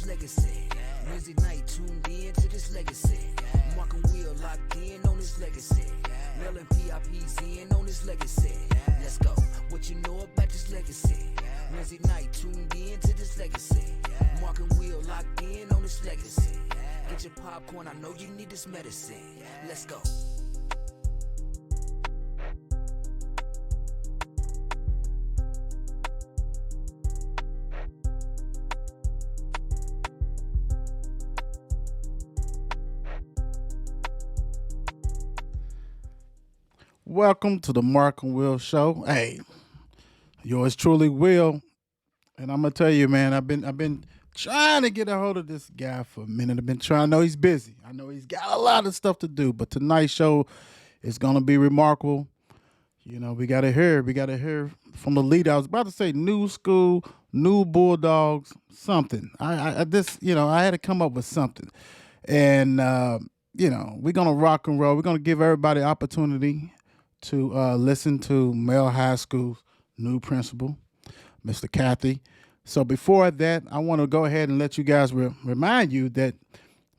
this legacy. Wednesday night, tuned in to this legacy. Mark and Will locked in on this legacy. Mel and PIP's in on this legacy. Let's go. What you know about this legacy? Wednesday night, tuned in to this legacy. Mark and Will locked in on this legacy. Get your popcorn, I know you need this medicine. Let's go. Welcome to the Mark and Will Show. Hey, yours truly, Will, and I'm gonna tell you, man. I've been trying to get a hold of this guy for a minute. I've been trying. I know he's busy. I know he's got a lot of stuff to do, but tonight's show is gonna be remarkable. You know, we gotta hear from the leader. I was about to say new school, new Bulldogs, something. I had to come up with something, and we're gonna rock and roll. We're gonna give everybody opportunity to listen to Male High School's new principal, Mr. Cathey. So before that, I want to go ahead and let you guys remind you that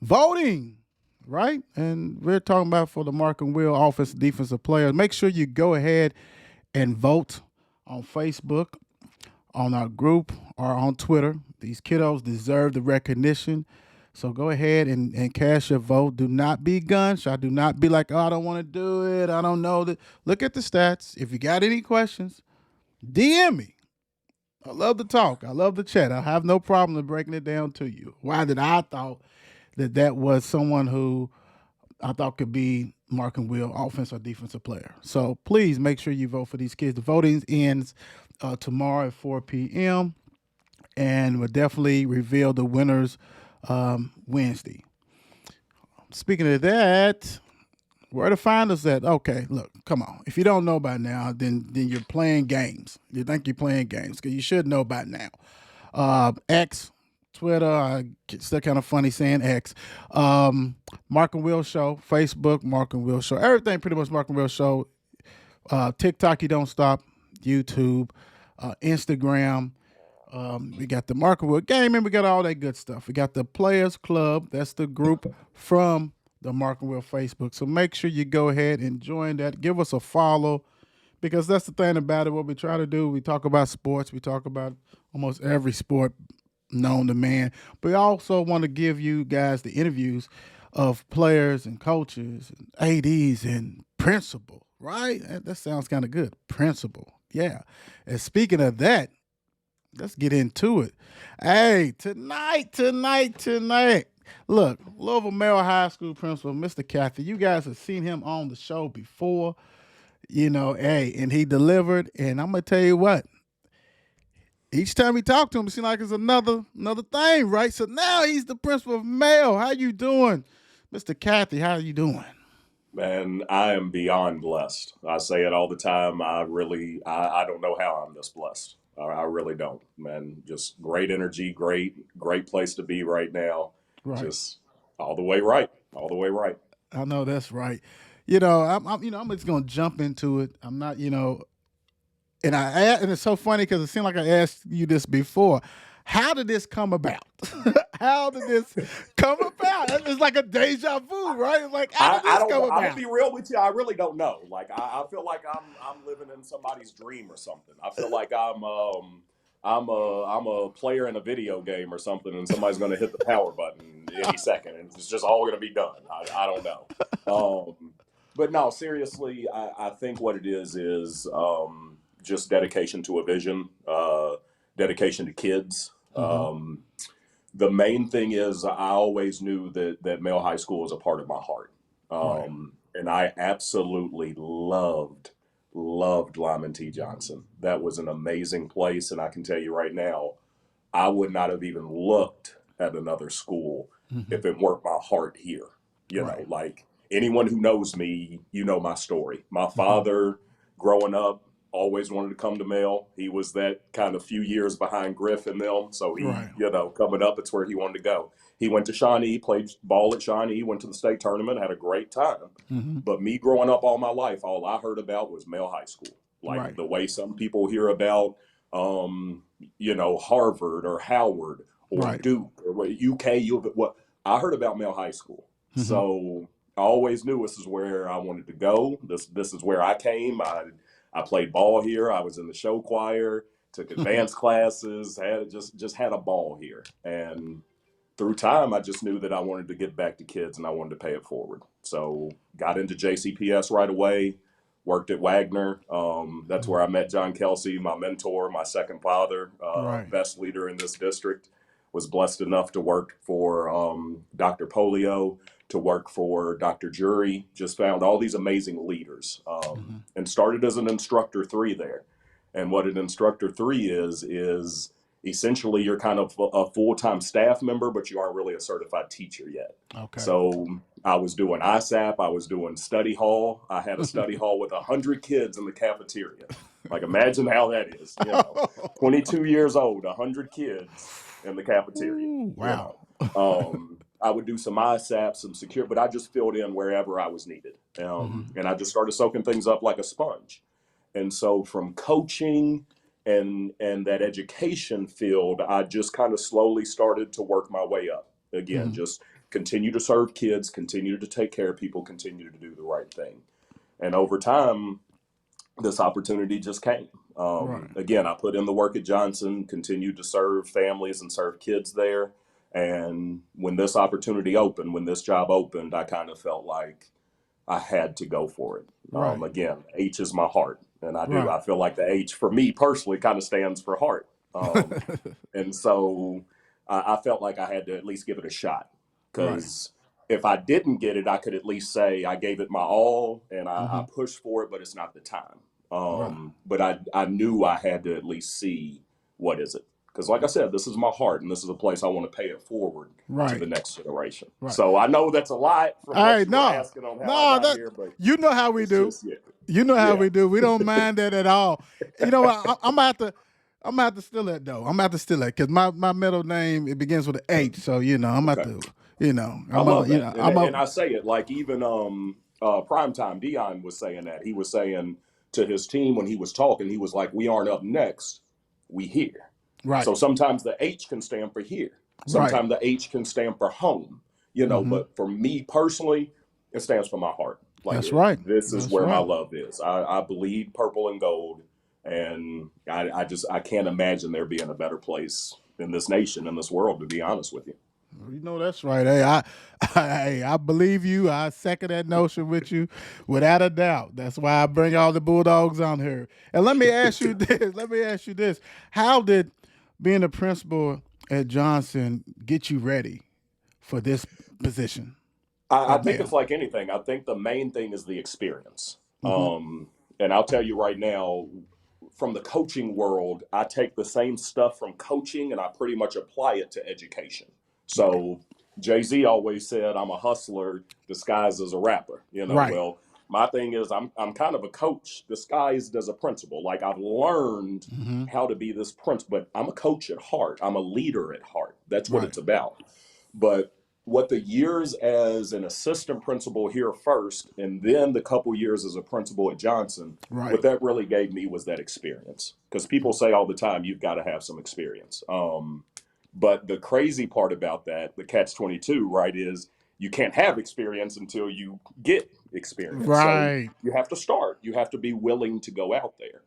voting, right? And we're talking about for the Mark and Will offensive defensive players. Make sure you go ahead and vote on Facebook, on our group, or on Twitter. These kiddos deserve the recognition. So go ahead and cast your vote. Do not be gun shy. Do not be like, oh, I don't want to do it. I don't know. Look at the stats. If you got any questions, DM me. I love to talk. I love to chat. I have no problem in breaking it down to you. Why did I thought that was someone who I thought could be Mark and Will, offensive or defensive player. So please make sure you vote for these kids. The voting ends tomorrow at 4 p.m. and we'll definitely reveal the winners Wednesday. Speaking of that, where to find us at? Okay, look, come on. If you don't know by now, then you're playing games. You think you're playing games because you should know by now. X, Twitter, it's still kind of funny saying X. Mark and Will Show, Facebook, Mark and Will Show. Everything pretty much Mark and Will Show. TikTok, you don't stop. YouTube, Instagram. We got the Mark and Will Gaming. We got all that good stuff. We got the Players Club. That's the group from the Mark and Will Facebook. So make sure you go ahead and join that. Give us a follow because that's the thing about it. What we try to do, we talk about sports. We talk about almost every sport known to man. But we also want to give you guys the interviews of players and coaches and ADs and principal, right? That sounds kind of good. Principal. Yeah. And speaking of that, let's get into it. Hey, tonight. Look, Louisville Male High School principal, Mr. Cathey. You guys have seen him on the show before, and he delivered. And I'm gonna tell you what. Each time we talk to him, it seems like it's another thing, right? So now he's the principal of Male. How you doing, Mr. Cathey? How you doing? Man, I am beyond blessed. I say it all the time. I don't know how I'm this blessed. I really don't, man. Just great energy, great place to be right now. Right. Just all the way right. I know that's right. I'm just gonna jump into it. I'm not, and it's so funny because it seemed like I asked you this before. How did this come about? How did this come about? It's like a deja vu, right? It's like, how did this come about? I'm gonna be real with you. I really don't know. Like, I feel like I'm living in somebody's dream or something. I feel like I'm a player in a video game or something, and somebody's gonna hit the power button any second, and it's just all gonna be done. I don't know. But no, seriously, I think what it is just dedication to a vision, dedication to kids. The main thing is I always knew that Male High School was a part of my heart. And I absolutely loved Lyman T. Johnson. That was an amazing place. And I can tell you right now, I would not have even looked at another school if it weren't my heart here. You know, like anyone who knows me, you know my story. My father, growing up, always wanted to come to Male. He was that kind of few years behind Griff and them. So he, coming up, it's where he wanted to go. He went to Shawnee, played ball at Shawnee, went to the state tournament, had a great time. But me growing up all my life, all I heard about was Male High School. Like the way some people hear about, Harvard or Howard. or Right. Duke or what, UK. What I heard about Male High School, Mm-hmm. so I always knew this is where I wanted to go. This is where I came. I played ball here. I was in the show choir, took advanced classes, had just had a ball here. And through time, I just knew that I wanted to get back to kids and I wanted to pay it forward. So got into JCPS right away, worked at Wagner. That's where I met John Kelsey, my mentor, my second father, Right. best leader in this district. Was blessed enough to work for Dr. Polio, to work for Dr. Jury. Just found all these amazing leaders, and started as an instructor 3 there. And what an instructor 3 is essentially you're kind of a full-time staff member, but you aren't really a certified teacher yet. Okay. So I was doing ISAP, I was doing study hall. I had a study hall with 100 kids in the cafeteria. Like, imagine how that is, 22 years old, 100 kids in the cafeteria. Ooh, wow. I would do some ISAP, some secure, but I just filled in wherever I was needed. And I just started soaking things up like a sponge. And so from coaching and that education field, I just kind of slowly started to work my way up. Again, just continue to serve kids, continue to take care of people, continue to do the right thing. And over time, this opportunity just came. Right. Again, I put in the work at Johnson, continued to serve families and serve kids there. And when this opportunity opened, when this job opened, I kind of felt like I had to go for it. Right. Again, H is my heart. And Right. I feel like the H for me personally kind of stands for heart. And so I felt like I had to at least give it a shot, because if I didn't get it, I could at least say I gave it my all and I pushed for it, but it's not the time. But I knew I had to at least see what is it. Because like I said, this is my heart, and this is a place I want to pay it forward to the next generation. Right. So I know that's a lot from what you were asking on how I got here, but you know how we do. just, You know how we do. We don't mind that at all. You know what? I'm gonna have to steal that though. I'm gonna have to steal that because my middle name, it begins with an H. So I'm gonna have to. I love that. And I say it like even Primetime Dion was saying that. He was saying to his team when he was talking, he was like, "We aren't up next, we here." Right. So sometimes the H can stand for here. Sometimes the H can stand for home. But for me personally, it stands for my heart. Like, that's right. This is where my love is. I bleed purple and gold, and I can't imagine there being a better place in this nation, in this world, to be honest with you. You know that's right. Hey, I believe you. I second that notion with you, without a doubt. That's why I bring all the Bulldogs on here. And let me ask you this: how did being a principal at Johnson get you ready for this position? I think it's like anything. I think the main thing is the experience. And I'll tell you right now, from the coaching world, I take the same stuff from coaching and I pretty much apply it to education. So Jay-Z always said, I'm a hustler disguised as a rapper. Well, my thing is I'm kind of a coach disguised as a principal. Like, I've learned how to be this principal, but I'm a coach at heart. I'm a leader at heart. That's what it's about. But what the years as an assistant principal here first, and then the couple years as a principal at Johnson, what that really gave me was that experience. Because people say all the time, you've got to have some experience. But the crazy part about that, the catch-22, right, is you can't have experience until you get experience. Right. So you have to start. You have to be willing to go out there.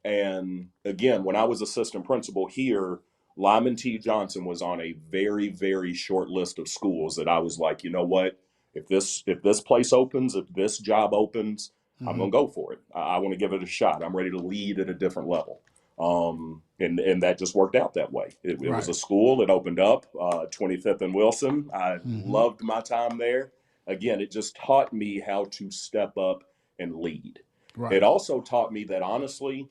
And again, when I was assistant principal here, Lyman T. Johnson was on a very, very short list of schools that I was like, you know what? If this place opens, if this job opens, I'm gonna go for it. I want to give it a shot. I'm ready to lead at a different level. And that just worked out that way. It was a school. It opened up 25th and Wilson. I loved my time there. Again, it just taught me how to step up and lead. It also taught me that honestly,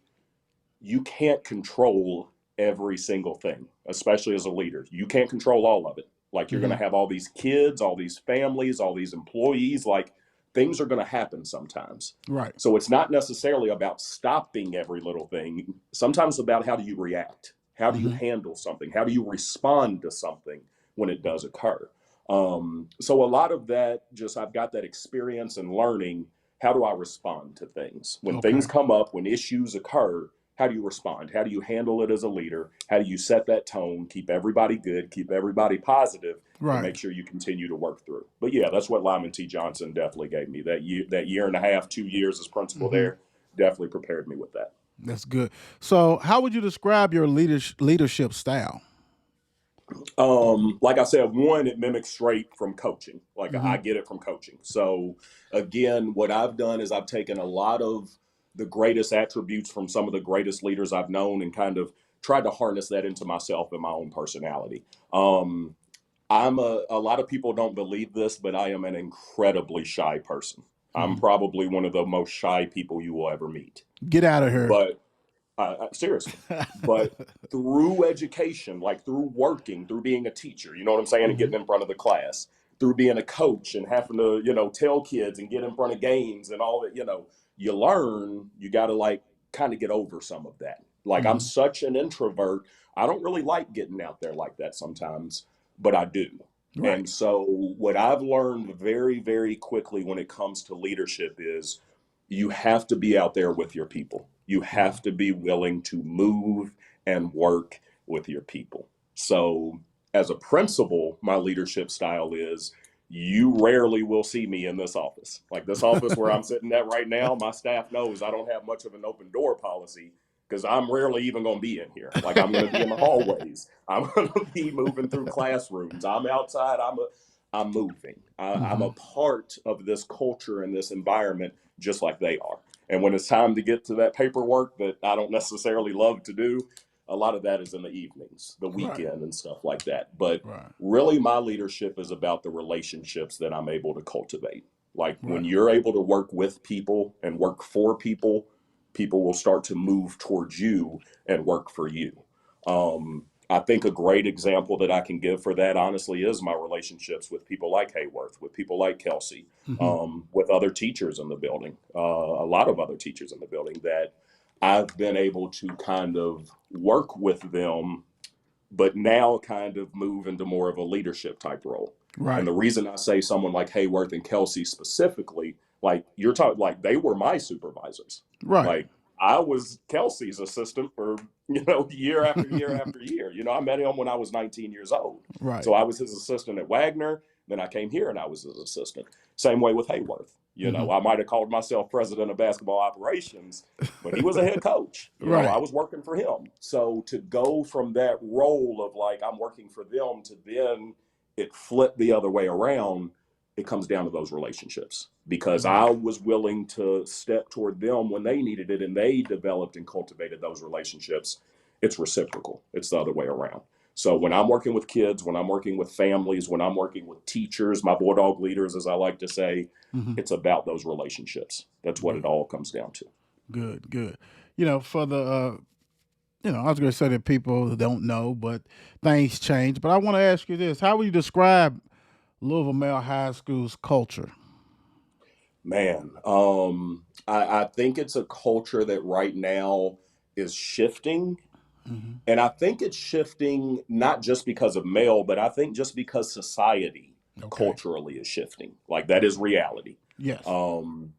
you can't control every single thing, especially as a leader. You can't control all of it. Like, you're going to have all these kids, all these families, all these employees. Like, things are going to happen sometimes. Right. So it's not necessarily about stopping every little thing. Sometimes it's about how do you react? How do you handle something? How do you respond to something when it does occur? So a lot of that, just I've got that experience and learning. How do I respond to things? When things come up, when issues occur, how do you respond? How do you handle it as a leader? How do you set that tone, keep everybody good, keep everybody positive, and Right. make sure you continue to work through? But yeah, that's what Lyman T. Johnson definitely gave me. That year and a half, 2 years as principal there, definitely prepared me with that. That's good. So, how would you describe your leadership style? Like I said, one, it mimics straight from coaching. Like Mm-hmm. I get it from coaching. So again, what I've done is I've taken a lot of the greatest attributes from some of the greatest leaders I've known and kind of tried to harness that into myself and my own personality. I'm a lot of people don't believe this, but I am an incredibly shy person. I'm Mm-hmm. probably one of the most shy people you will ever meet. Get out of here. But seriously, but through education, like through working, through being a teacher, you know what I'm saying, and Mm-hmm. getting in front of the class, through being a coach and having to, tell kids and get in front of games and all that, you learn, you got to like kind of get over some of that. Like I'm Mm-hmm. such an introvert. I don't really like getting out there like that sometimes, but I do. Right. And so what I've learned very, very quickly when it comes to leadership is you have to be out there with your people. You Mm-hmm. have to be willing to move and work with your people. So, as a principal, my leadership style is you rarely will see me in this office. Like this office where I'm sitting at right now, my staff knows I don't have much of an open door policy because I'm rarely even going to be in here. Like I'm going to be in the hallways. I'm going to be moving through classrooms. I'm outside. I'm moving. I'm Mm-hmm. a part of this culture and this environment just like they are. And when it's time to get to that paperwork that I don't necessarily love to do, a lot of that is in the evenings, the Right. weekend, and stuff like that. But Right. really, my leadership is about the relationships that I'm able to cultivate. Like when Right. you're able to work with people and work for people, people will start to move towards you and work for you. I think a great example that I can give for that, honestly, is my relationships with people like Hayworth, with people like Kelsey, Mm-hmm. with other teachers in the building, a lot of other teachers in the building that I've been able to kind of work with them, but now kind of move into more of a leadership type role. And Right. the reason I say someone like Hayworth and Kelsey specifically, like you're talking, like they were my supervisors. Right. Like I was Kelsey's assistant for, year after year after year. I met him when I was 19 years old. Right. So I was his assistant at Wagner. Then I came here and I was his assistant. Same way with Hayworth. Mm-hmm. I might have called myself president of basketball operations, but he was a head coach. I Right. was working for him. So to go from that role of like I'm working for them to then it flipped the other way around, it comes down to those relationships because I Right. was willing to step toward them when they needed it and they developed and cultivated those relationships. It's reciprocal. It's the other way around. So when I'm working with kids, when I'm working with families, when I'm working with teachers, my Bulldog leaders, as I like to say, Mm-hmm. it's about those relationships. That's what it Good. all comes down to. Good. Good. For the I was going to say that people don't know, but things change. But I want to ask you this: how would you describe Louisville Male High School's culture? Man, I think it's a culture that right now is shifting. Mm-hmm. And I think it's shifting not just because of male, but I think just because society Okay. culturally is shifting. Like that is reality. Yes. I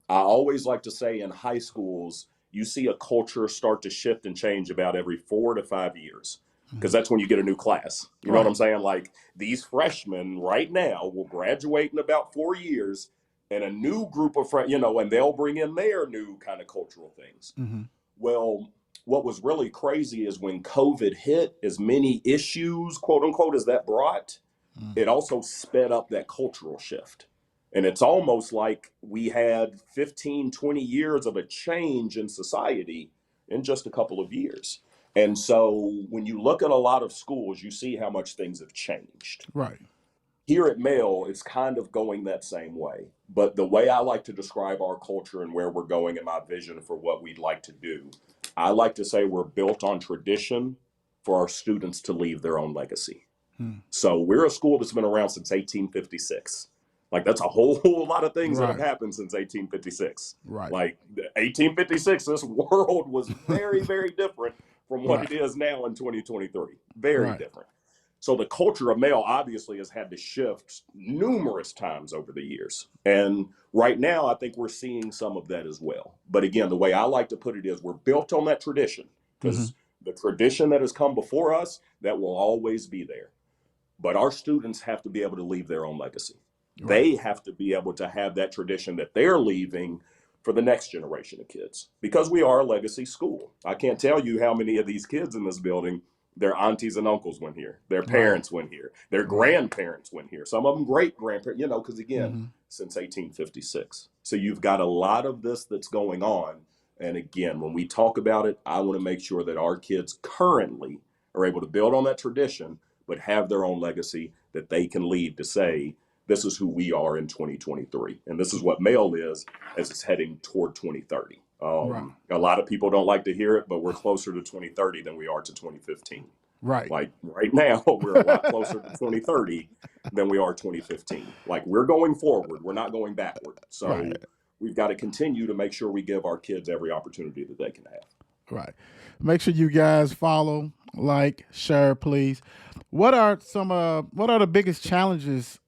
always like to say in high schools, you see a culture start to shift and change about every 4 to 5 years because Mm-hmm. that's when you get a new class. You know what Right. I'm saying? Like these freshmen right now will graduate in about 4 years and a new group of friends, and they'll bring in their new kind of cultural things. Mm-hmm. Well, what was really crazy is when COVID hit, as many issues, quote unquote, as that brought, Mm-hmm. it also sped up that cultural shift. And it's almost like we had 15, 20 years of a change in society in just a couple of years. And so when you look at a lot of schools, you see how much things have changed. Right. Here at Mail, it's kind of going that same way. But the way I like to describe our culture and where we're going and my vision for what we'd like to do, I like to say we're built on tradition for our students to leave their own legacy. Mm-hmm. So we're a school that's been around since 1856. Like that's a whole lot of things that have Right. happened since 1856. Right. Like 1856, this world was very, very different from what Right. it is now in 2023. Very Right. different. So the culture of male obviously has had to shift numerous times over the years. And right now, I think we're seeing some of that as well. But again, the way I like to put it is we're built on that tradition because the tradition that has come before us, that will always be there. But our students have to be able to leave their own legacy. Right. They have to be able to have that tradition that they're leaving for the next generation of kids, because we are a legacy school. I can't tell you how many of these kids in this building, their aunties and uncles went here, their parents went here, their grandparents went here, some of them great grandparents, you know, because again, since 1856. So you've got a lot of this that's going on. And again, when we talk about it, I want to make sure that our kids currently are able to build on that tradition, but have their own legacy that they can leave to say, this is who we are in 2023. And this is what Male is as it's heading toward 2030. A lot of people don't like to hear it, but we're closer to 2030 than we are to 2015. Right. Like right now, we're a lot closer to 2030 than we are 2015. Like we're going forward. We're not going backward. So we've got to continue to make sure we give our kids every opportunity that they can have. Right. Make sure you guys follow, like, share, please. What are the biggest challenges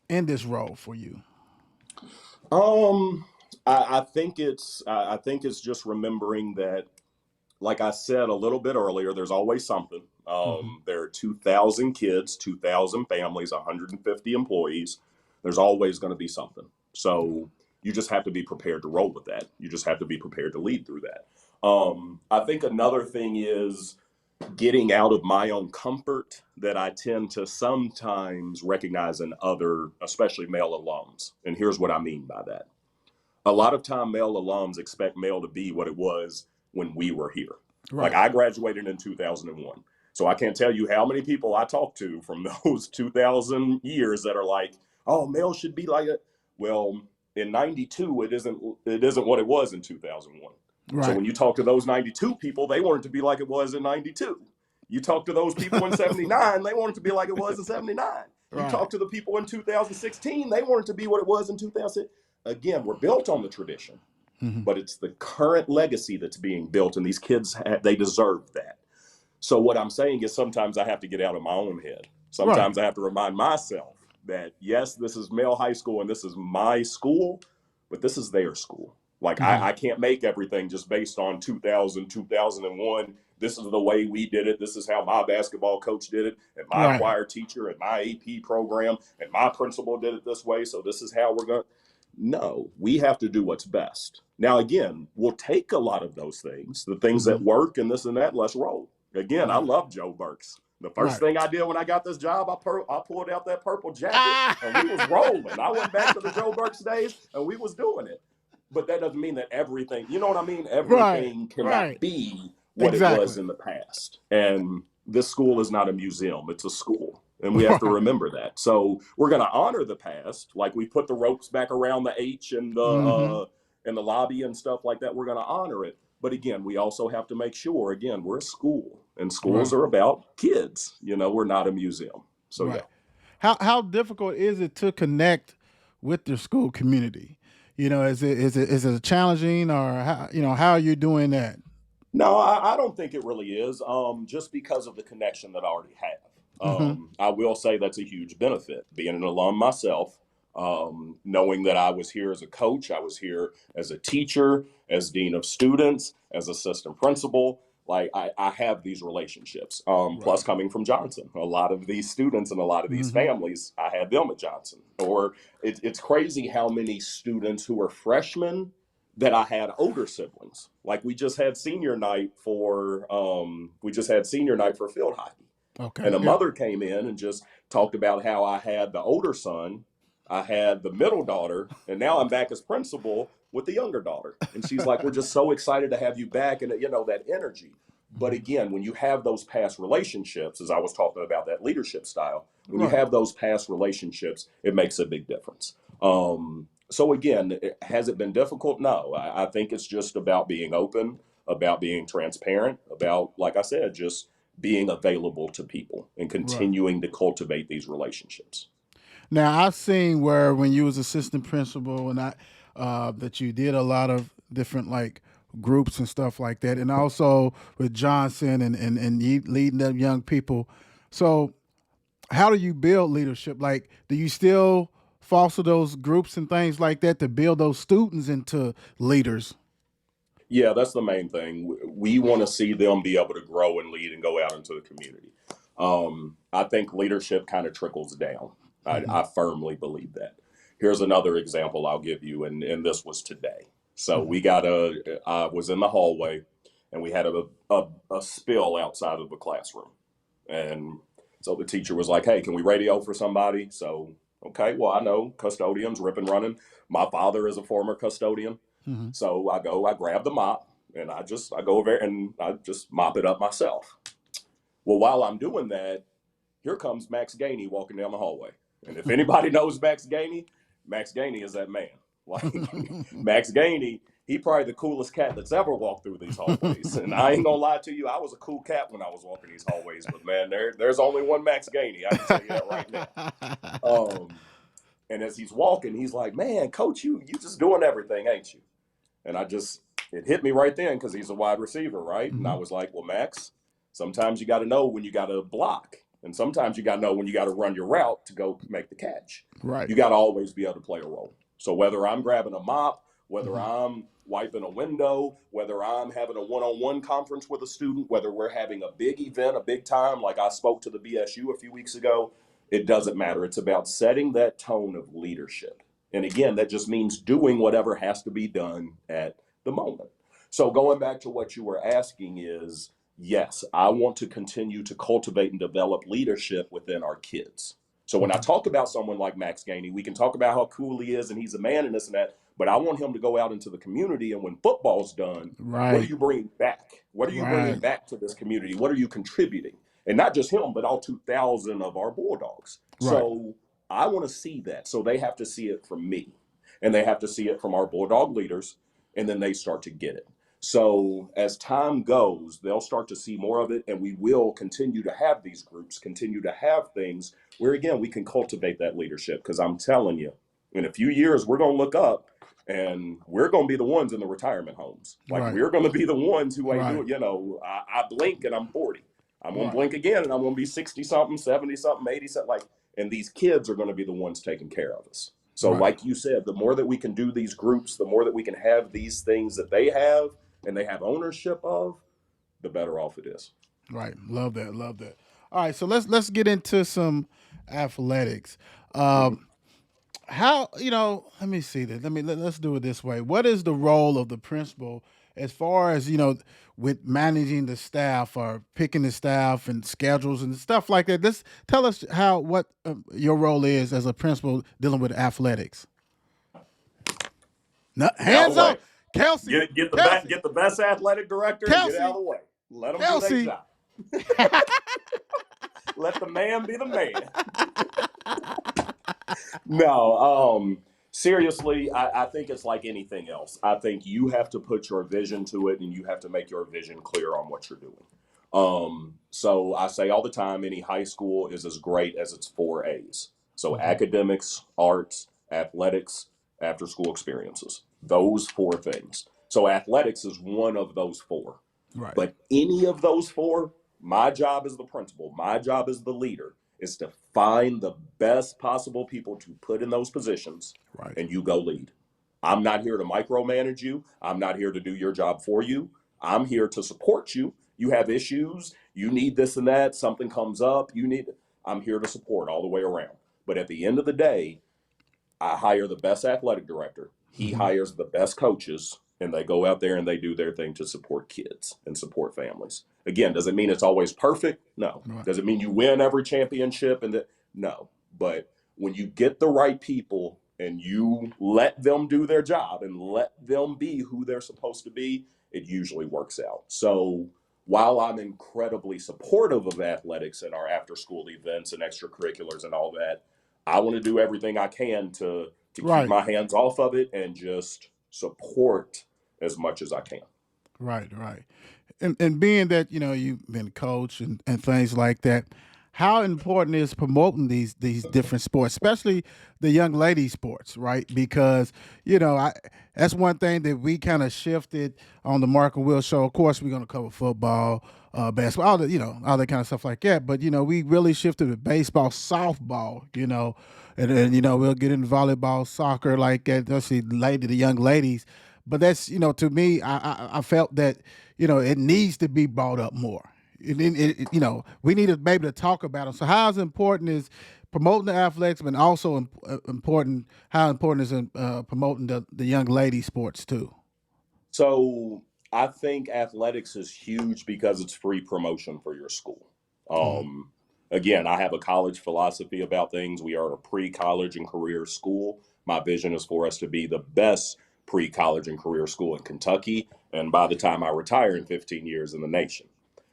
in this role for you? I think it's just remembering that, like I said a little bit earlier, there's always something. There are 2,000 kids, 2,000 families, 150 employees. There's always going to be something. So you just have to be prepared to roll with that. You just have to be prepared to lead through that. I think another thing is getting out of my own comfort that I tend to sometimes recognize in other, especially male alums. And here's what I mean by that. A lot of time male alums expect male to be what it was when we were here. Like I graduated in 2001. So I can't tell you how many people I talked to from those 2000 years that are like, oh, male should be like it. Well, in 92, it isn't what it was in 2001. Right. So when you talk to those 92 people, they want it to be like it was in 92. You talk to those people in 79, they want it to be like it was in 79. You talk to the people in 2016, they want it to be what it was in 2000. Again, we're built on the tradition, but it's the current legacy that's being built, and these kids, they deserve that. So what I'm saying is sometimes I have to get out of my own head. Sometimes I have to remind myself that, yes, this is Male High School and this is my school, but this is their school. Like I can't make everything just based on 2000, 2001. This is the way we did it. This is how my basketball coach did it, and my choir teacher, and my AP program, and my principal did it this way. So this is how we're going. No, we have to do what's best. Now, again, we'll take a lot of those things, the things that work and this and that. Let's roll. Again, I love Joe Burks. The first thing I did when I got this job, I pulled out that purple jacket and we was rolling. I went back to the Joe Burks days and we was doing it. But that doesn't mean that everything, you know what I mean? Everything cannot be what it was in the past. And this school is not a museum. It's a school. And we have to remember that. So we're going to honor the past. Like we put the ropes back around the H and the lobby and stuff like that. We're going to honor it. But again, we also have to make sure, again, we're a school. And schools are about kids. You know, we're not a museum. So yeah. How difficult is it to connect with your school community? You know, is it challenging, or how are you doing that? No, I don't think it really is. Just because of the connection that I already have. I will say that's a huge benefit. Being an alum myself, knowing that I was here as a coach, I was here as a teacher, as dean of students, as assistant principal. Like I have these relationships. Plus coming from Johnson, a lot of these students and a lot of these families, I had them at Johnson. Or it's crazy how many students who are freshmen that I had older siblings. Like we just had senior night for field hockey. Okay. And a mother came in and just talked about how I had the older son, I had the middle daughter, and now I'm back as principal with the younger daughter. And she's like, we're just so excited to have you back, and that energy. But again, when you have those past relationships, as I was talking about that leadership style, when you have those past relationships, it makes a big difference. So again, has it been difficult? No, I think it's just about being open, about being transparent, about, like I said, just being available to people and continuing to cultivate these relationships. Now, I've seen where when you was assistant principal and that you did a lot of different like groups and stuff like that, and also with Johnson and leading up young people. So how do you build leadership? Like, do you still foster those groups and things like that to build those students into leaders? Yeah, that's the main thing. We want to see them be able to grow and lead and go out into the community. I think leadership kind of trickles down. Mm-hmm. I firmly believe that. Here's another example I'll give you, and this was today. So Mm-hmm. I was in the hallway, and we had a spill outside of the classroom, and so the teacher was like, "Hey, can we radio for somebody?" So okay, well I know custodians rip and running. My father is a former custodian. Mm-hmm. So I grab the mop and I go over and I just mop it up myself. Well, while I'm doing that, here comes Max Gainey walking down the hallway. And if anybody knows Max Gainey is that man. Like Max Gainey, he probably the coolest cat that's ever walked through these hallways. And I ain't gonna lie to you, I was a cool cat when I was walking these hallways, but man, there's only one Max Gainey. I can tell you that right now. And as he's walking, he's like, "Man, coach, you just doing everything, ain't you?" And it hit me right then because he's a wide receiver, right? And I Mm-hmm. was like, well, Max, sometimes you got to know when you got to block. And sometimes you got to know when you got to run your route to go make the catch. Right. You got to always be able to play a role. So whether I'm grabbing a mop, whether Mm-hmm. I'm wiping a window, whether I'm having a one-on-one conference with a student, whether we're having a big event, a big time, like I spoke to the BSU a few weeks ago, it doesn't matter. It's about setting that tone of leadership. And again, that just means doing whatever has to be done at the moment. So going back to what you were asking is, yes, I want to continue to cultivate and develop leadership within our kids. So when I Mm-hmm. talk about someone like Max Gainey, we can talk about how cool he is and he's a man and this and that, but I want him to go out into the community and when football's done, what are Right. you bringing back? What are you bringing Right. back to this community? What are you contributing? And not just him, but all 2,000 of our Bulldogs. Right. So I want to see that. So they have to see it from me and they have to see it from our Bulldog leaders and then they start to get it. So as time goes, they'll start to see more of it, and we will continue to have these groups, continue to have things where, again, we can cultivate that leadership. Because I'm telling you, in a few years, we're going to look up and we're going to be the ones in the retirement homes. Like, Right. we're going to be the ones who ain't Right. doing, I blink and I'm 40. I'm going to Right. blink again and I'm going to be 60 something, 70 something, 80 something. Like, and these kids are going to be the ones taking care of us. So, Right. like you said, the more that we can do these groups, the more that we can have these things that they have and they have ownership of, the better off it is. Right. Love that. Love that. All right. So let's get into some athletics. Mhm. How let me see this. Let's do it this way. What is the role of the principal as far as with managing the staff or picking the staff and schedules and stuff like that? Let's tell us what your role is as a principal dealing with athletics. No, Get out of hands the way. up, Kelsey. Kelsey. Get the best athletic director and get out of Kelsey. the way. Let them do their Kelsey. job. Let the man be the man. No, seriously, I think it's like anything else. I think you have to put your vision to it and you have to make your vision clear on what you're doing. So I say all the time, any high school is as great as its 4 A's. So Mhm. academics, arts, athletics, after school experiences. Those four things. So athletics is one of those four. Right. But any of those four, my job as the principal, my job as the leader, is to find the best possible people to put in those positions Right. and you go lead. I'm not here to micromanage you. I'm not here to do your job for you. I'm here to support you. You have issues, you need this and that, something comes up, I'm here to support all the way around. But at the end of the day, I hire the best athletic director. He Mhm. hires the best coaches, and they go out there and they do their thing to support kids and support families. Again, does it mean it's always perfect? No. Right. Does it mean you win every championship? No. But when you get the right people and you let them do their job and let them be who they're supposed to be, it usually works out. So while I'm incredibly supportive of athletics and our after school events and extracurriculars and all that, I want to do everything I can to keep Right. my hands off of it and just support as much as I can. Right. Right. And being that you've been coach and things like that, how important is promoting these different sports, especially the young lady sports, right? Because that's one thing that we kind of shifted on the Mark and Will show. Of course, we're going to cover football, basketball, all the all that kind of stuff like that. But we really shifted to baseball, softball, and then we'll get into volleyball, soccer, like that. Let's see, the young ladies. but that's, to me, I felt that, it needs to be brought up more. We need to be able to talk about it. So how is important is promoting the athletics, but also important, how important is promoting the young lady sports too? So I think athletics is huge because it's free promotion for your school. Mm-hmm. Again, I have a college philosophy about things. We are a pre-college and career school. My vision is for us to be the best pre-college and career school in Kentucky, and by the time I retire in 15 years, in the nation.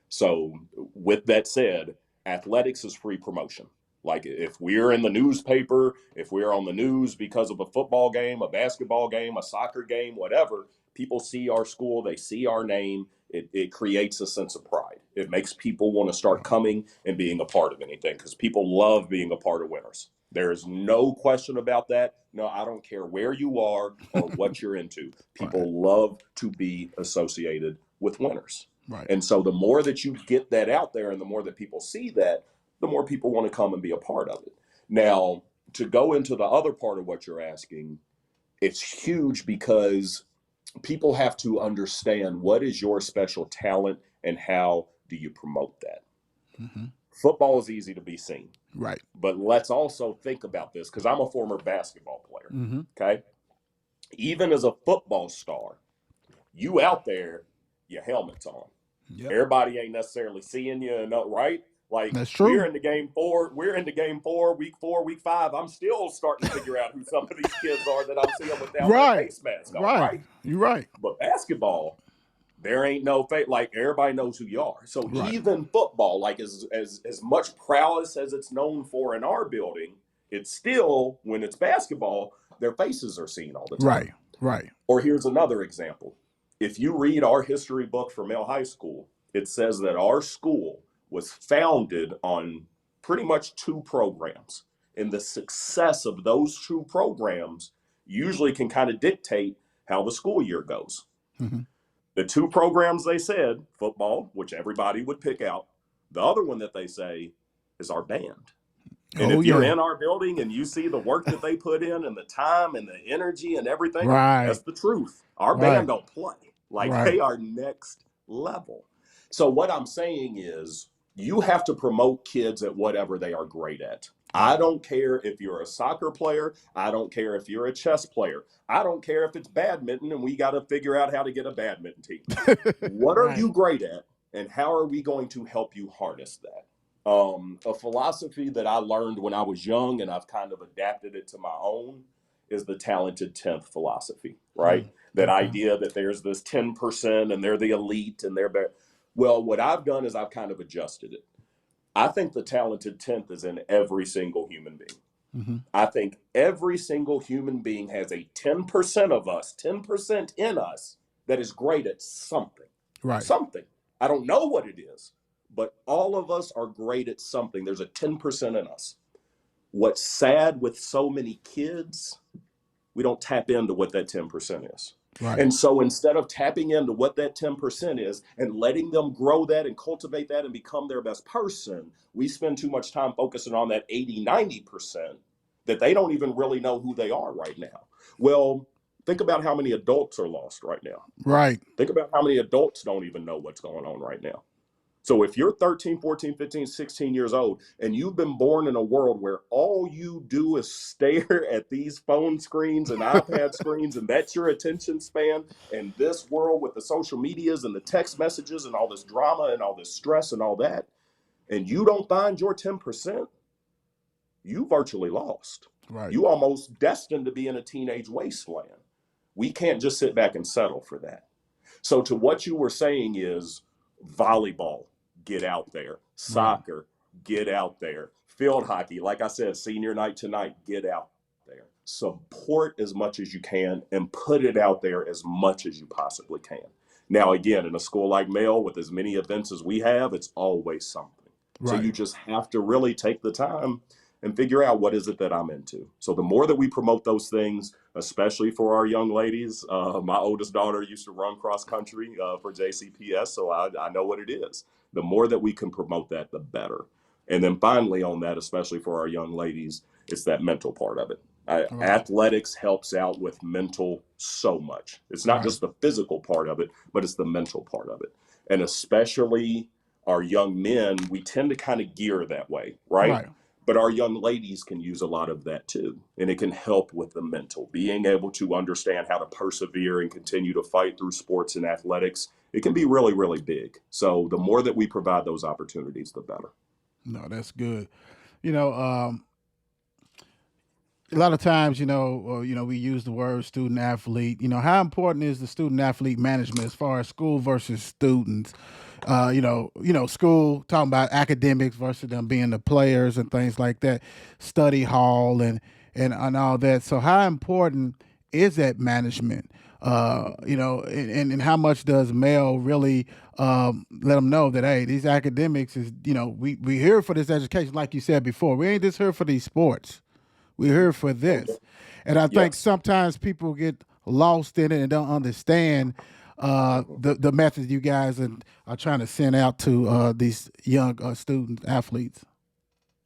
So, with that said, athletics is free promotion. Like if we're in the newspaper, if we're on the news because of a football game, a basketball game, a soccer game, whatever, people see our school, they see our name. It creates a sense of pride. It makes people want to start coming and being a part of anything because people love being a part of winners. There is no question about that. No, I don't care where you are or what you're into. People Right. love to be associated with winners. Right. And so the more that you get that out there and the more that people see that, the more people want to come and be a part of it. Now, to go into the other part of what you're asking, it's huge because people have to understand what is your special talent and how do you promote that. Mm-hmm. Football is easy to be seen. Right. But let's also think about this because I'm a former basketball player. Mm-hmm. Okay. Even as a football star, you out there, your helmet's on. Yep. Everybody ain't necessarily seeing you, right? Like That's true. we're into game 4, week 4, week 5. I'm still starting to figure out who some of these kids are that I'm seeing without their face mask on, right? You're right. But basketball, there ain't no fake. Like everybody knows who you are. So Right. even football, like as much prowess as it's known for in our building, it's still when it's basketball, their faces are seen all the time. Right. Right. Or here's another example. If you read our history book for Male High School, it says that our school was founded on pretty much 2 programs. And the success of those 2 programs usually can kind of dictate how the school year goes. Mm-hmm. The 2 programs they said, football, which everybody would pick out. The other one that they say is our band. And if you're in our building and you see the work that they put in and the time and the energy and everything, that's the truth. Our band don't play. Like they are next level. So what I'm saying is you have to promote kids at whatever they are great at. I don't care if you're a soccer player. I don't care if you're a chess player. I don't care if it's badminton and we got to figure out how to get a badminton team. What are you great at and how are we going to help you harness that? A philosophy that I learned when I was young and I've kind of adapted it to my own is the talented 10th philosophy, right? That idea that there's this 10% and they're the elite and they're better. Well, what I've done is I've kind of adjusted it. I think the talented 10th is in every single human being. Mm-hmm. I think every single human being has a 10% of us, 10% in us that is great at something. Right. Something. I don't know what it is, but all of us are great at something. There's a 10% in us. What's sad with so many kids, we don't tap into what that 10% is. Right. And so instead of tapping into what that 10% is and letting them grow that and cultivate that and become their best person, we spend too much time focusing on that 80, 90% that they don't even really know who they are right now. Well, think about how many adults are lost right now. Right. Think about how many adults don't even know what's going on right now. So if you're 13, 14, 15, 16 years old and you've been born in a world where all you do is stare at these phone screens and iPad screens and that's your attention span, and this world with the social medias and the text messages and all this drama and all this stress and all that, and you don't find your 10%, you virtually lost. Right. You almost destined to be in a teenage wasteland. We can't just sit back and settle for that. So to what you were saying is volleyball, get out there. Soccer, get out there. Field hockey, like I said, senior night tonight, get out there. Support as much as you can and put it out there as much as you possibly can. Now, again, in a school like Male, with as many events as we have, it's always something. Right. So you just have to really take the time and figure out what is it that I'm into. So the more that we promote those things, especially for our young ladies, my oldest daughter used to run cross country for JCPS, so I know what it is. The more that we can promote that, the better. And then finally on that, especially for our young ladies, it's that mental part of it. Right. Athletics helps out with mental so much. It's not Right. just the physical part of it, but it's the mental part of it. And especially our young men, we tend to kind of gear that way, right? Right. But our young ladies can use a lot of that too. And it can help with the mental, being able to understand how to persevere and continue to fight through sports and athletics. It can be really, really big. So the more that we provide those opportunities, the better. No, that's good. You know, a lot of times, we use the word student athlete. How important is the student athlete management as far as school versus students? School talking about academics versus them being the players and things like that, study hall and all that. So, how important is that management? And how much does Mel really let them know that, hey, these academics is, we here for this education, like you said before. We ain't just here for these sports. We're here for this. And I think Yes. sometimes people get lost in it and don't understand the message you guys are trying to send out to these young student athletes.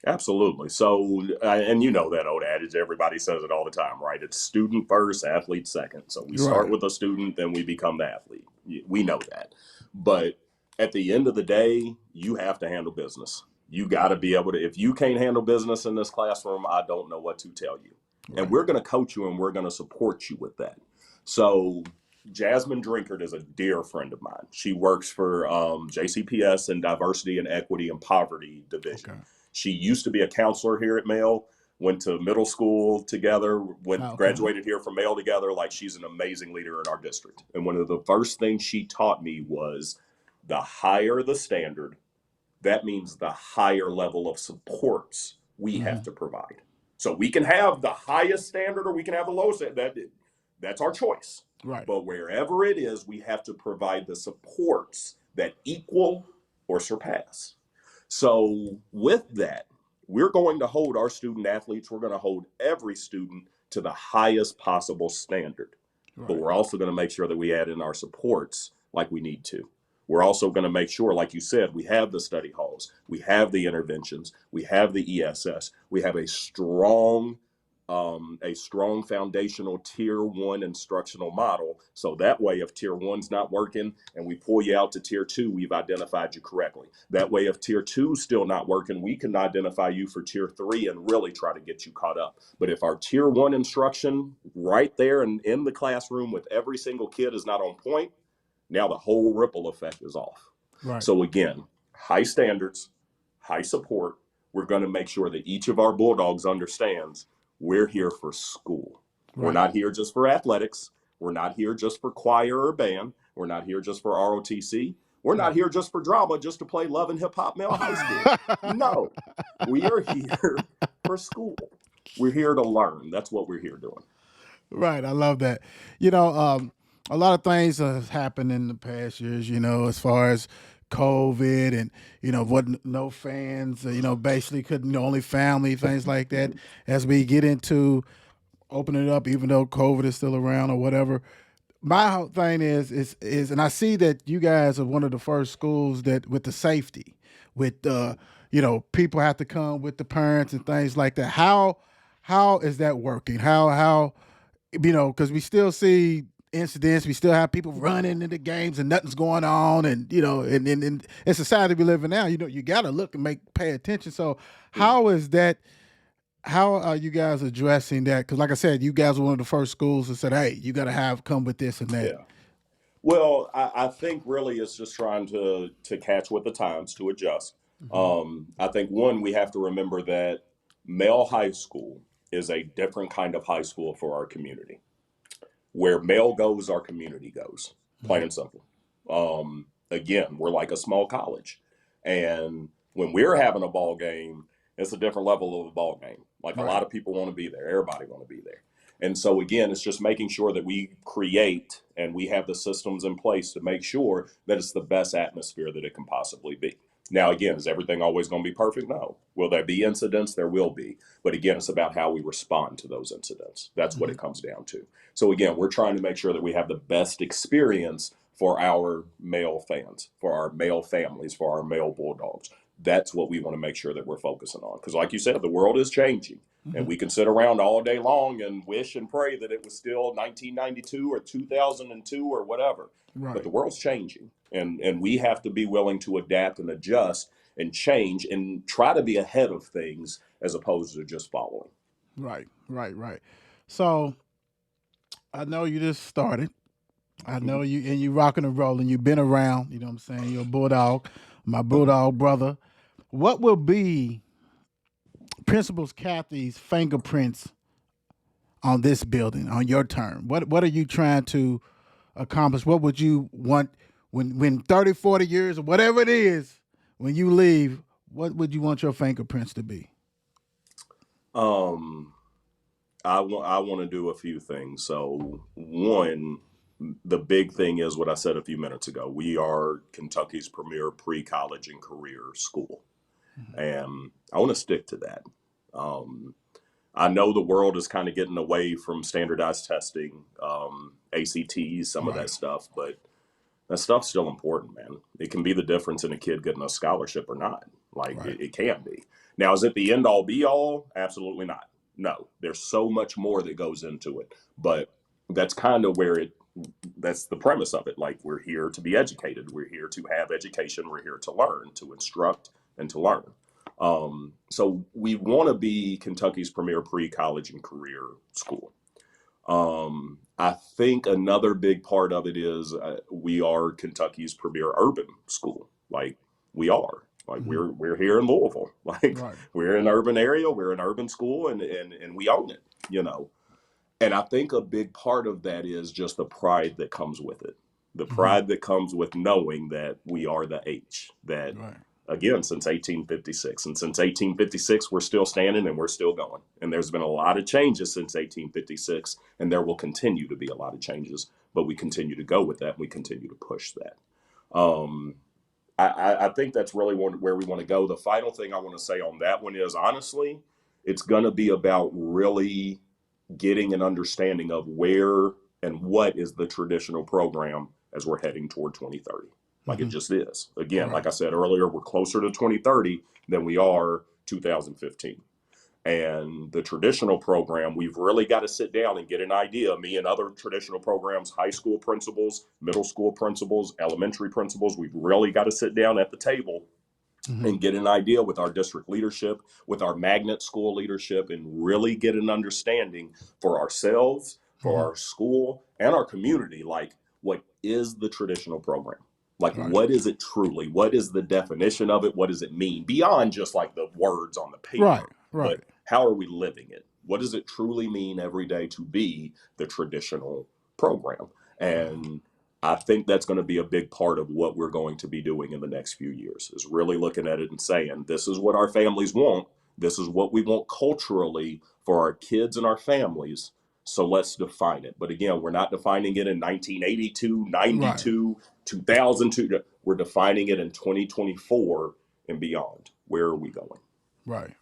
Absolutely. So, and you know that old adage, everybody says it all the time, right? It's student first, athlete second. So we start Right. with a student, then we become the athlete. We know that. But at the end of the day, you have to handle business. You got to be able to, if you can't handle business in this classroom, I don't know what to tell you. And Right. we're going to coach you and we're going to support you with that. So, Jasmine Drinkard is a dear friend of mine. She works for JCPS and Diversity and Equity and Poverty Division. Okay. She used to be a counselor here at Mail, went to middle school together, went Okay. graduated here from Mail together. Like, she's an amazing leader in our district. And one of the first things she taught me was the higher the standard, that means the higher level of supports we have Hmm. to provide. So we can have the highest standard or we can have the lowest. That's our choice. Right. But wherever it is, we have to provide the supports that equal or surpass. So with that, we're going to hold our student athletes, we're going to hold every student to the highest possible standard. But Right. we're also going to make sure that we add in our supports like we need to. We're also going to make sure, like you said, we have the study halls, we have the interventions, we have the ESS, we have a strong foundational tier one instructional model. So that way, if tier one's not working and we pull you out to tier two, we've identified you correctly. That way, if tier two's still not working, we can identify you for tier three and really try to get you caught up. But if our tier one instruction right there and in the classroom with every single kid is not on point, now the whole ripple effect is off. Right. So again, high standards, high support. We're going to make sure that each of our Bulldogs understands we're here for school. We're Right. not here just for athletics. We're not here just for choir or band. We're not here just for ROTC. We're not Right. here just for drama, just to play Love and Hip Hop Male High School. No, we are here for school. We're here to learn. That's what we're here doing. Right. I love that. You know, a lot of things have happened in the past years, as far as COVID and, what no fans, basically couldn't, only family, things like that. As we get into opening it up, even though COVID is still around or whatever. My whole thing is, and I see that you guys are one of the first schools that with the safety, with people have to come with the parents and things like that. How is that working? How because we still see incidents, we still have people running into games and nothing's going on, and in society we live in now, you got to look and pay attention. So how is that? How are you guys addressing that? Because, like I said, you guys were one of the first schools that said, "Hey, you got to come with this and that." Yeah. Well, I think really it's just trying to catch with the times to adjust. Hmm. I think one, we have to remember that Male High School is a different kind of high school for our community. Where Male goes, our community goes. Plain and simple. Again, we're like a small college, and when we're having a ball game, it's a different level of a ball game. Like a Right. lot of people want to be there. Everybody want to be there. And so again, it's just making sure that we create and we have the systems in place to make sure that it's the best atmosphere that it can possibly be. Now, again, is everything always going to be perfect? No. Will there be incidents? There will be. But again, it's about how we respond to those incidents. That's what Hmm. it comes down to. So again, we're trying to make sure that we have the best experience for our male fans, for our male families, for our male Bulldogs. that's what we want to make sure that we're focusing on. Because like you said, the world is changing. And we can sit around all day long and wish and pray that it was still 1992 or 2002 or whatever. Right. But the world's changing. And we have to be willing to adapt and adjust and change and try to be ahead of things as opposed to just following. Right. So I know you just started. I know you rocking and rolling. You've been around, you know what I'm saying? You're a Bulldog, my Bulldog brother. What will be Principal Cathey's fingerprints on this building, on your term? What are you trying to accomplish? What would you want when 30, 40 years or whatever it is, when you leave, what would you want your fingerprints to be? I want to do a few things. So one, the big thing is what I said a few minutes ago. We are Kentucky's premier pre-college and career school. And I want to stick to that. I know the world is kind of getting away from standardized testing, ACTs, some of that stuff, but that stuff's still important, man. It can be the difference in a kid getting a scholarship or not. Like, it can be. Now, is it the end all be all? Absolutely not. No, there's so much more that goes into it. But that's kind of where that's the premise of it. Like, we're here to be educated. We're here to have education. We're here to learn, to instruct, and to learn. So we want to be Kentucky's premier pre-college and career school. I think another big part of it is we are Kentucky's premier urban school. Like, we are. Like, we're here in Louisville. Like, we're in an urban area, we're an urban school, and we own it, you know. And I think a big part of that is just the pride that comes with it. The pride that comes with knowing that we are the H, that again, since 1856. And since 1856, we're still standing and we're still going. And there's been a lot of changes since 1856, and there will continue to be a lot of changes, but we continue to go with that and we continue to push that. I think that's really where we want to go. The final thing I want to say on that one is, honestly, it's going to be about really getting an understanding of where and what is the traditional program as we're heading toward 2030. Like, it just is. Again, like I said earlier, we're closer to 2030 than we are 2015. And the traditional program, we've really got to sit down and get an idea. Me and other traditional programs, high school principals, middle school principals, elementary principals, we've really got to sit down at the table and get an idea with our district leadership, with our magnet school leadership, and really get an understanding for ourselves, for our school, and our community. Like, what is the traditional program? Like, what is it truly? What is the definition of it? What does it mean? Beyond just like the words on the paper. But how are we living it? What does it truly mean every day to be the traditional program? And I think that's going to be a big part of what we're going to be doing in the next few years, is really looking at it and saying, this is what our families want. This is what we want culturally for our kids and our families. So let's define it. But again, we're not defining it in 1982, 92, 2002. We're defining it in 2024 and beyond. Where are we going? Right.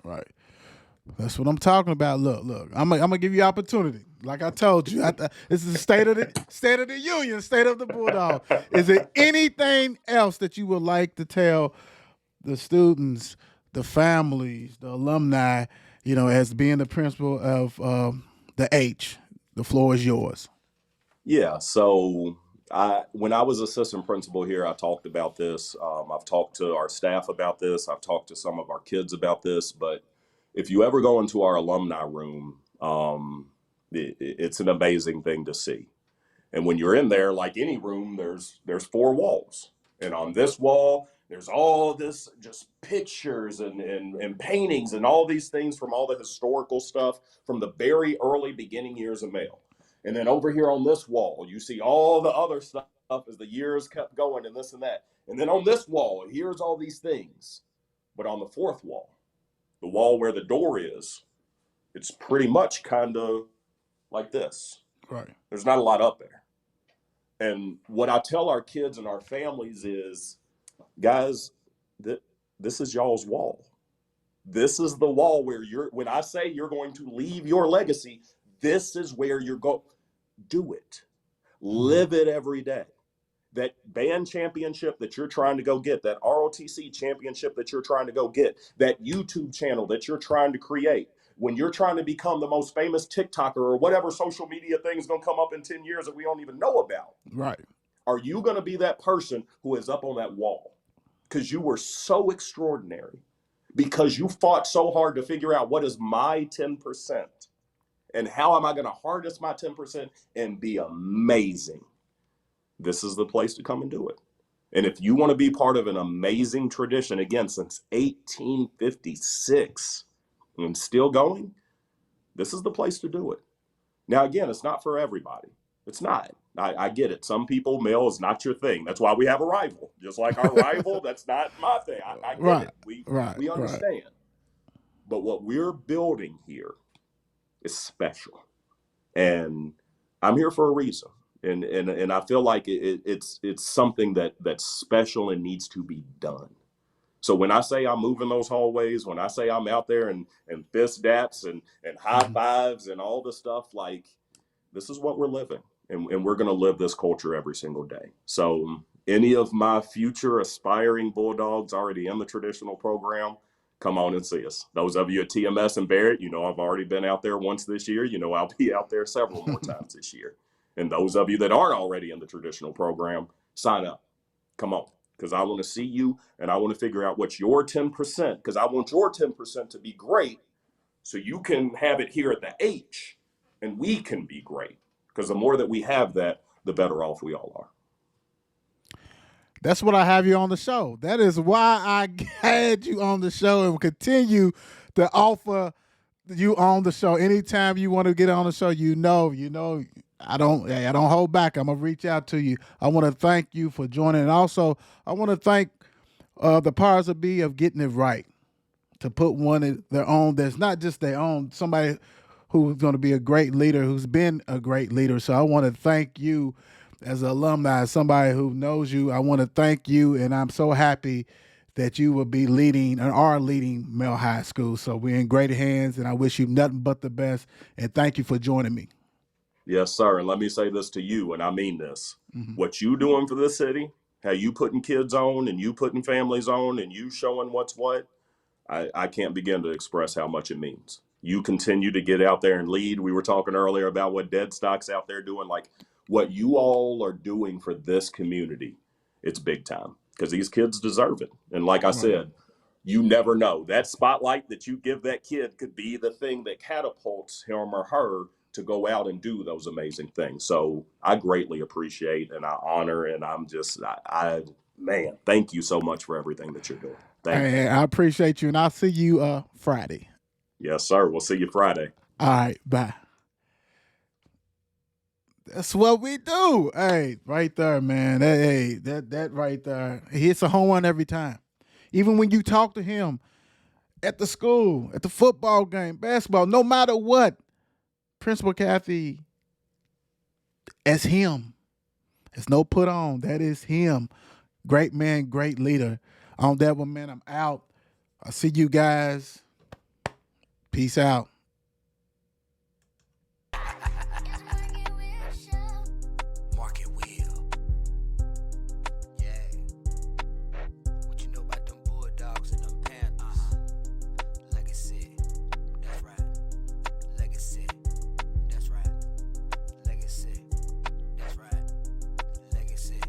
That's what I'm talking about. Look. I'm gonna give you opportunity. Like I told you, this is the state of the union, state of the Bulldog. Is there anything else that you would like to tell the students, the families, the alumni, you know, as being the principal of the H? The floor is yours. Yeah. So when I was assistant principal here, I talked about this. I've talked to our staff about this. I've talked to some of our kids about this. But if you ever go into our alumni room, it's an amazing thing to see. And when you're in there, like any room, there's four walls. And on this wall, there's all this just pictures and paintings and all these things from all the historical stuff from the very early beginning years of Mail. And then over here on this wall, you see all the other stuff as the years kept going and this and that. And then on this wall, here's all these things. But on the fourth wall, the wall where the door is, it's pretty much kind of like this. Right. There's not a lot up there. And what I tell our kids and our families is, guys, this is y'all's wall. This is the wall where when I say you're going to leave your legacy, this is where you're going. Do it. Live it every day. that band championship that you're trying to go get, that ROTC championship that you're trying to go get, that YouTube channel that you're trying to create, when you're trying to become the most famous TikToker or whatever social media thing is going to come up in 10 years that we don't even know about. Right. Are you going to be that person who is up on that wall because you were so extraordinary, because you fought so hard to figure out what is my 10% and how am I going to harness my 10% and be amazing? This is the place to come and do it. And if you want to be part of an amazing tradition, again, since 1856 and still going, this is the place to do it. Now, again, it's not for everybody. It's not. I get it. Some people, male is not your thing. That's why we have a rival. Just like our rival, that's not my thing. I get it. We understand. But what we're building here is special. And I'm here for a reason. And I feel like it's something that's special and needs to be done. So when I say I'm moving those hallways, when I say I'm out there and fist daps and high fives and all the stuff, like, this is what we're living. And we're going to live this culture every single day. So any of my future aspiring Bulldogs already in the traditional program, come on and see us. Those of you at TMS and Barrett, you know I've already been out there once this year. You know I'll be out there several more times this year. And those of you that aren't already in the traditional program, sign up. Come on, because I want to see you and I want to figure out what's your 10%, because I want your 10% to be great so you can have it here at the H and we can be great. Because the more that we have that, the better off we all are. That's what I have you on the show. That is why I had you on the show and will continue to offer you on the show. Anytime you want to get on the show, you know, I don't hold back. I'm gonna reach out to you. I want to thank you for joining, and also I want to thank the powers that be of getting it right, to put one in their own that's not just their own, somebody who's going to be a great leader, who's been a great leader. So I want to thank you as an alumni, as somebody who knows you. I want to thank you, and I'm so happy that you will be leading and are leading Mel High School. So we're in great hands, and I wish you nothing but the best, and thank you for joining me. Yes, sir. And let me say this to you, and I mean this. What you doing for this city, how you putting kids on and you putting families on and you showing what's what, I can't begin to express how much it means. You continue to get out there and lead. We were talking earlier about what Dead Stock's out there doing. Like, what you all are doing for this community, it's big time, because these kids deserve it. And like I said, you never know. That spotlight that you give that kid could be the thing that catapults him or her to go out and do those amazing things. So I greatly appreciate and I honor, and I'm just, man, thank you so much for everything that you're doing. Thank you. I appreciate you, and I'll see you Friday. Yes, sir. We'll see you Friday. All right, bye. That's what we do. Hey, right there, man. Hey, that right there. He hits a home run every time. Even when you talk to him at the school, at the football game, basketball, no matter what, Principal Cathey, as him. There's no put on. That is him. Great man, great leader. On that one, man, I'm out. I'll see you guys. Peace out. Market wheel. Yeah. What you know about them Bulldogs and them Panthers? Legacy. That's right. Legacy. That's right. Legacy. That's right. Legacy.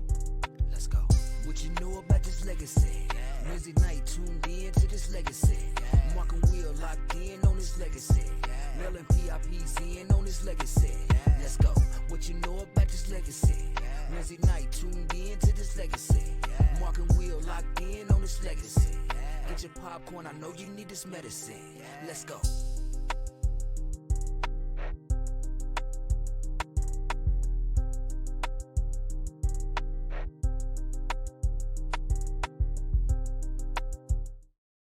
Let's go. What you know about this legacy? Wednesday night tuned in to this legacy. Mark and Will locked in on this legacy. Mel and PIP's in on this legacy. Let's go. What you know about this legacy? Wednesday night tuned in to this legacy. Mark and Will locked in on this legacy. Get your popcorn, I know you need this medicine. Let's go.